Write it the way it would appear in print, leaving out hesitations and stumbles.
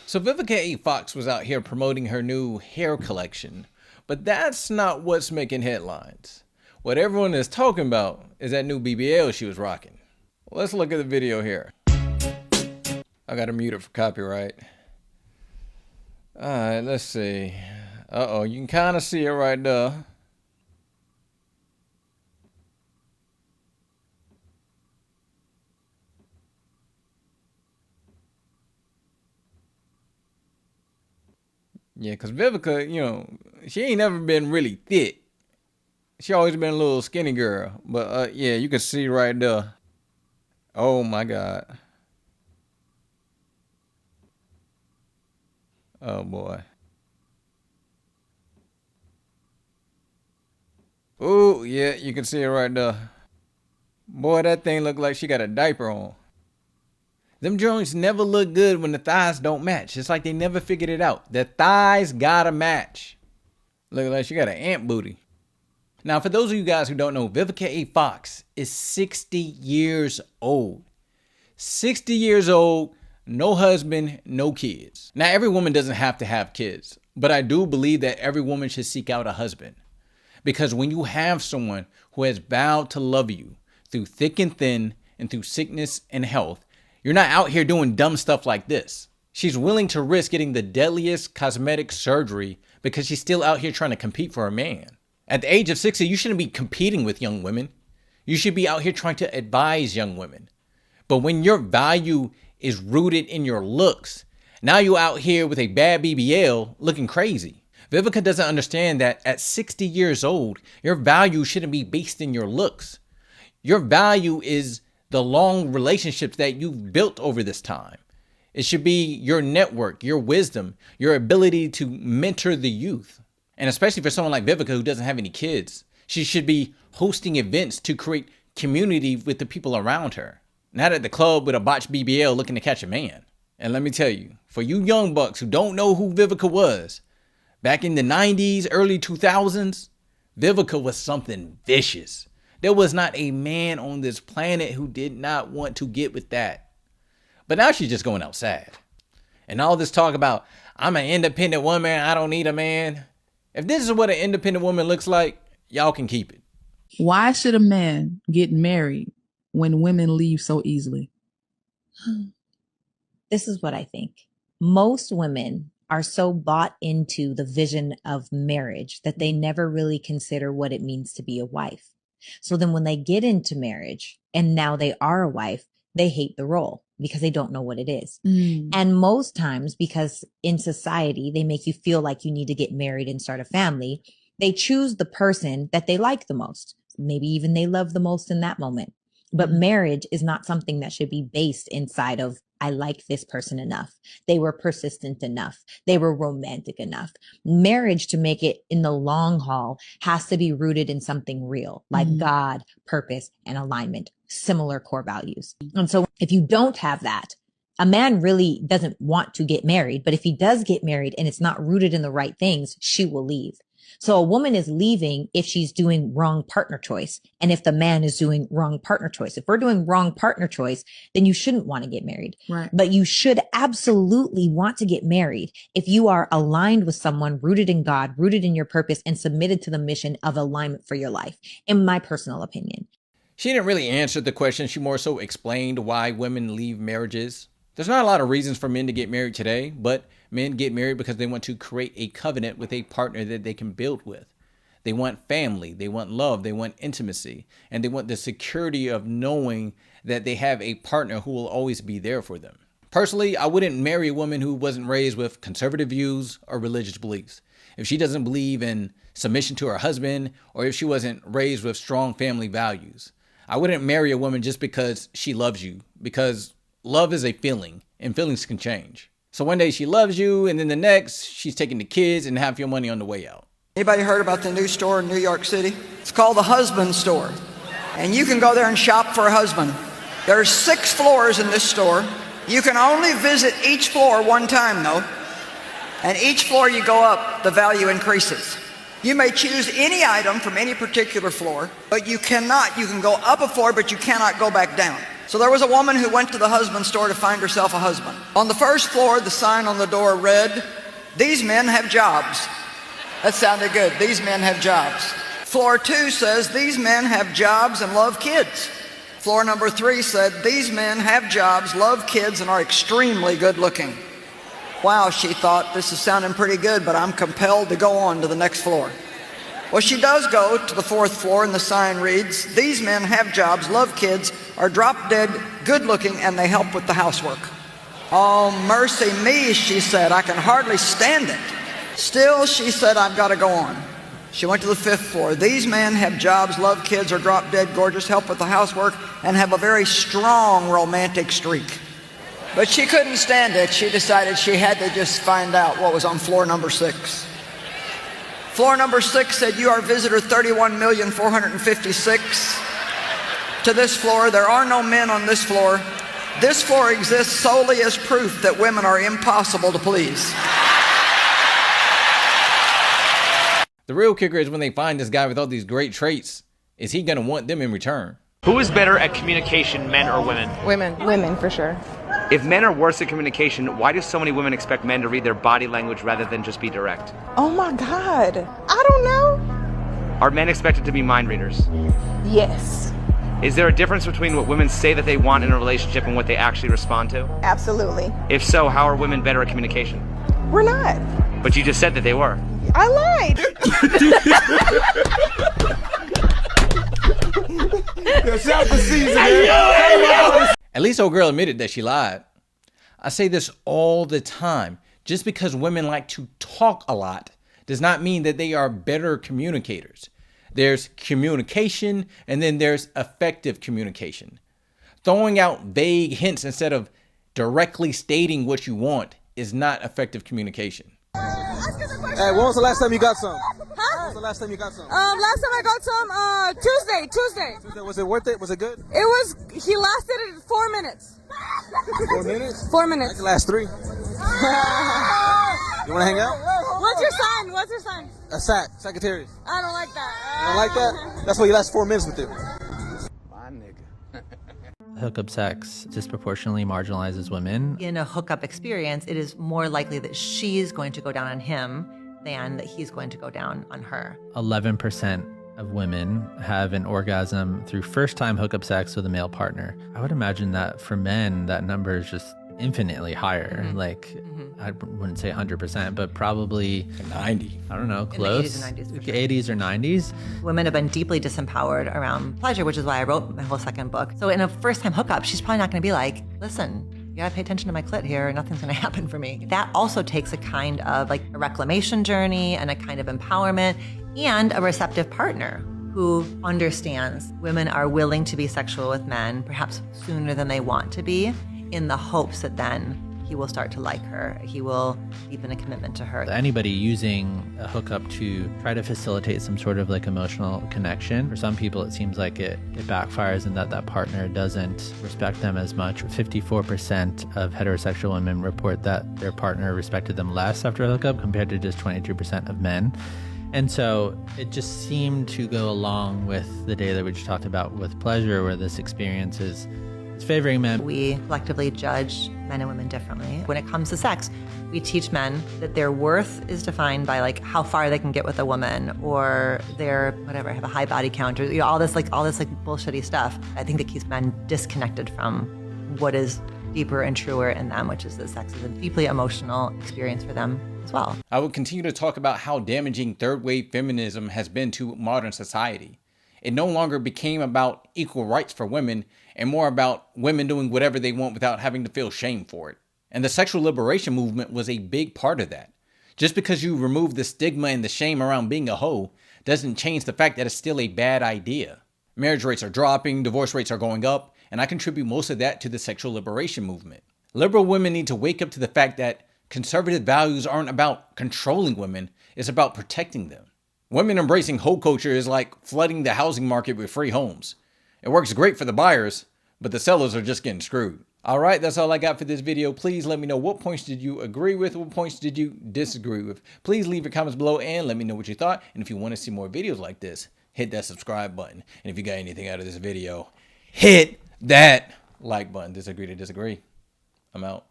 So Vivica A. Fox was out here promoting her new hair collection, but that's not what's making headlines. What everyone is talking about is that new BBL she was rocking. Let's look at the video here. I gotta mute it for copyright. Alright, let's see. Uh-oh, you can kind of see it right there. Yeah, because Vivica, she ain't never been really thick. She always been a little skinny girl. But, yeah, you can see right there. Oh, my God. Oh, boy. Oh, yeah, you can see it right there. Boy, that thing look like she got a diaper on. Them joints never look good when the thighs don't match. It's like they never figured it out. The thighs gotta match. Look like she got an ant booty. Now, for those of you guys who don't know, Vivica A. Fox is 60 years old. 60 years old, no husband, no kids. Now, every woman doesn't have to have kids, but I do believe that every woman should seek out a husband. Because when you have someone who has vowed to love you through thick and thin and through sickness and health, you're not out here doing dumb stuff like this. She's willing to risk getting the deadliest cosmetic surgery because she's still out here trying to compete for a man. At the age of 60, you shouldn't be competing with young women. You should be out here trying to advise young women. But when your value is rooted in your looks, now you're out here with a bad BBL looking crazy. Vivica doesn't understand that at 60 years old, your value shouldn't be based in your looks. Your value is the long relationships that you've built over this time. It should be your network, your wisdom, your ability to mentor the youth. And especially for someone like Vivica who doesn't have any kids, she should be hosting events to create community with the people around her. Not at the club with a botched BBL looking to catch a man. And let me tell you, for you young bucks who don't know who Vivica was, back in the 90s, early 2000s, Vivica was something vicious. There was not a man on this planet who did not want to get with that. But now she's just going outside. And all this talk about, I'm an independent woman, I don't need a man. If this is what an independent woman looks like, y'all can keep it. Why should a man get married when women leave so easily? This is what I think. Most women are so bought into the vision of marriage that they never really consider what it means to be a wife. So then when they get into marriage and now they are a wife, they hate the role because they don't know what it is. And most times, because in society, they make you feel like you need to get married and start a family, they choose the person that they like the most. Maybe even they love the most in that moment. But marriage is not something that should be based inside of, I like this person enough. They were persistent enough. They were romantic enough. Marriage, to make it in the long haul, has to be rooted in something real, like God, purpose, and alignment, similar core values. And so if you don't have that, a man really doesn't want to get married, but if he does get married and it's not rooted in the right things, she will leave. So a woman is leaving if she's doing wrong partner choice. And if the man is doing wrong partner choice, if we're doing wrong partner choice, then you shouldn't want to get married. Right. But you should absolutely want to get married if you are aligned with someone rooted in God, rooted in your purpose, and submitted to the mission of alignment for your life, in my personal opinion. She didn't really answer the question. She more so explained why women leave marriages. There's not a lot of reasons for men to get married today, but men get married because they want to create a covenant with a partner that they can build with. They want family, they want love, they want intimacy, and they want the security of knowing that they have a partner who will always be there for them. Personally, I wouldn't marry a woman who wasn't raised with conservative views or religious beliefs. If she doesn't believe in submission to her husband, or if she wasn't raised with strong family values. I wouldn't marry a woman just because she loves you, because love is a feeling, and feelings can change. So one day she loves you, and then the next, she's taking the kids and half your money on the way out. Anybody heard about the new store in New York City? It's called the Husband Store. And you can go there and shop for a husband. There's 6 floors in this store. You can only visit each floor one time, though. And each floor you go up, the value increases. You may choose any item from any particular floor, but you can go up a floor, but you cannot go back down. So there was a woman who went to the husband store to find herself a husband. On the first floor, the sign on the door read, "These men have jobs." That sounded good. These men have jobs. Floor 2 says, "These men have jobs and love kids." Floor number 3 said, "These men have jobs, love kids, and are extremely good looking." Wow, she thought, this is sounding pretty good, but I'm compelled to go on to the next floor. Well, she does go to the 4th floor, and the sign reads, "These men have jobs, love kids, are drop dead, good looking, and they help with the housework." Oh, mercy me, she said, I can hardly stand it. Still, she said, I've got to go on. She went to the 5th floor. "These men have jobs, love kids, are drop dead, gorgeous, help with the housework, and have a very strong romantic streak." But she couldn't stand it. She decided she had to just find out what was on floor number 6. Floor number 6 said, "You are visitor 31,456. To this floor, there are no men on this floor. This floor exists solely as proof that women are impossible to please." The real kicker is when they find this guy with all these great traits, is he gonna want them in return? Who is better at communication, men or women? Women. Women, for sure. If men are worse at communication, why do so many women expect men to read their body language rather than just be direct? Oh my God. I don't know. Are men expected to be mind readers? Yes. Is there a difference between what women say that they want in a relationship and what they actually respond to? Absolutely. If so, how are women better at communication? We're not. But you just said that they were. I lied. At least old girl admitted that she lied. I say this all the time. Just because women like to talk a lot does not mean that they are better communicators. There's communication, and then there's effective communication. Throwing out vague hints instead of directly stating what you want is not effective communication. Hey, when was the last time you got some? Huh? When was the last time you got some? Last time I got some, Tuesday. Was it worth it? Was it good? He lasted 4 minutes. 4 minutes? 4 I minutes. can last 3. You want to hang out? What's your sign? A Sagittarius. I don't like that. You don't like that? That's why you last 4 minutes with it. My nigga. Hookup sex disproportionately marginalizes women. In a hookup experience, it is more likely that she's going to go down on him than that he's going to go down on her. 11% of women have an orgasm through first-time hookup sex with a male partner. I would imagine that for men, that number is just infinitely higher. I wouldn't say 100%, but probably 90. I don't know, In the close. 80s and 90s, for sure. 80s or 90s. Women have been deeply disempowered around pleasure, which is why I wrote my whole second book. So in a first-time hookup, she's probably not going to be like, listen, you gotta pay attention to my clit here, nothing's gonna happen for me. That also takes a kind of like a reclamation journey and a kind of empowerment and a receptive partner who understands women are willing to be sexual with men, perhaps sooner than they want to be, in the hopes that then he will start to like her. He will deepen a commitment to her. Anybody using a hookup to try to facilitate some sort of like emotional connection, for some people it seems like it backfires in that partner doesn't respect them as much. 54% of heterosexual women report that their partner respected them less after a hookup compared to just 22% of men. And so it just seemed to go along with the data that we just talked about with pleasure, where this experience is favoring men. We collectively judge men and women differently. When it comes to sex, we teach men that their worth is defined by like how far they can get with a woman, or their whatever, have a high body count, or all this bullshitty stuff. I think that keeps men disconnected from what is deeper and truer in them, which is that sex is a deeply emotional experience for them as well. I will continue to talk about how damaging third wave feminism has been to modern society. It no longer became about equal rights for women and more about women doing whatever they want without having to feel shame for it. And the sexual liberation movement was a big part of that. Just because you remove the stigma and the shame around being a hoe doesn't change the fact that it's still a bad idea. Marriage rates are dropping, divorce rates are going up, and I contribute most of that to the sexual liberation movement. Liberal women need to wake up to the fact that conservative values aren't about controlling women, it's about protecting them. Women embracing hoe culture is like flooding the housing market with free homes. It works great for the buyers, but the sellers are just getting screwed. All right, that's all I got for this video. Please let me know what points did you agree with, what points did you disagree with. Please leave your comments below and let me know what you thought. And if you want to see more videos like this, hit that subscribe button. And if you got anything out of this video, hit that like button. Disagree to disagree. I'm out.